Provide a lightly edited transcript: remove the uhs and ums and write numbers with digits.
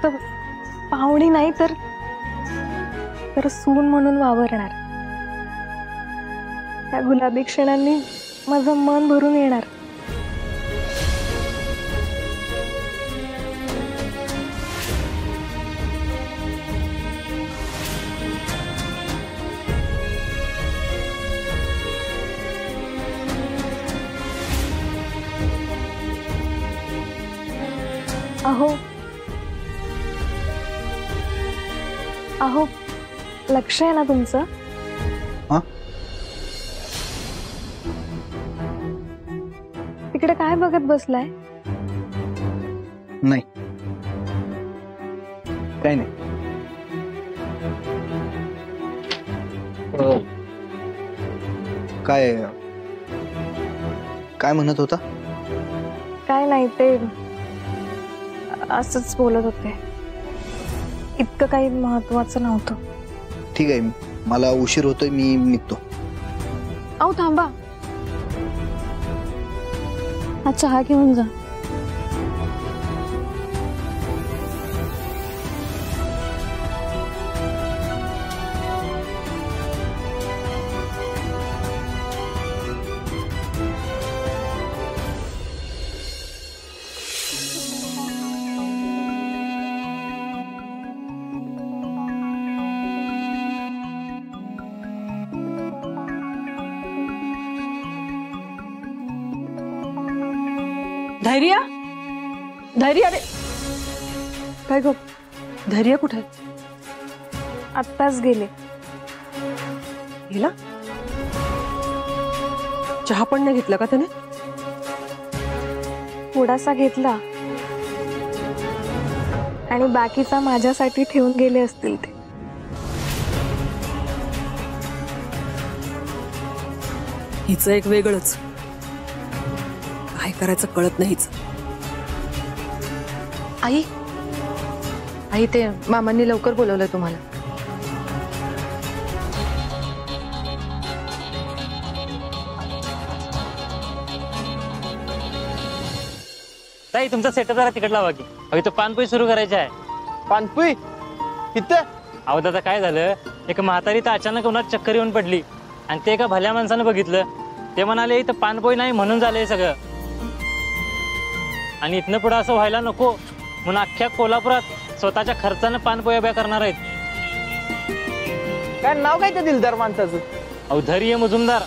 फक्त पाहुणी नाही तर सून म्हणून वावरणार. त्या गुलाबी क्षणांनी माझं मन भरून येणार. अहो अहो लक्ष आहे ना तुमचं? तिकडे काय बघत बसलाय? नाही काही नाही. काय काय म्हणत होता? काय नाही, ते असंच बोलत होते. इतकं काही महत्वाचं नव्हतं. ठीक आहे, मला उशीर होतोय, मी निघतो. अहो थांबा, हा चहा घेऊन जा. धैर्य, धैर्य, अरे काय गो, धैर्य कुठे? आत्ताच गेले. गेला? चहा पण नाही घेतला का त्याने? थोडासा घेतला आणि बाकीचा माझ्यासाठी ठेवून गेले असतील ते. हिचं एक वेगळंच, काय करायचं कळत नाहीच. आई, आई ते मामांनी लवकर बोलवलंय तुम्हाला. ताई तुमचा सेटअप जरा तिकट लावा की. अभी तो पानपोई सुरू करायची आहे. पानपोई इथं? अहो दादा काय झालं, एक म्हातारी तर अचानक उन्हात चक्कर येऊन पडली आणि ते एका भल्या माणसानं बघितलं. ते म्हणाले इथं पानपोई नाही म्हणून झालंय सगळं, आणि इथनं पुढे असं व्हायला नको म्हणून अख्ख्या कोल्हापुरात स्वतःच्या खर्चानं पानपोया उभ्या करणार आहेत. काय नाव काय त्या दिलदार माणसाचं? अहो धैर्य मुजुमदार.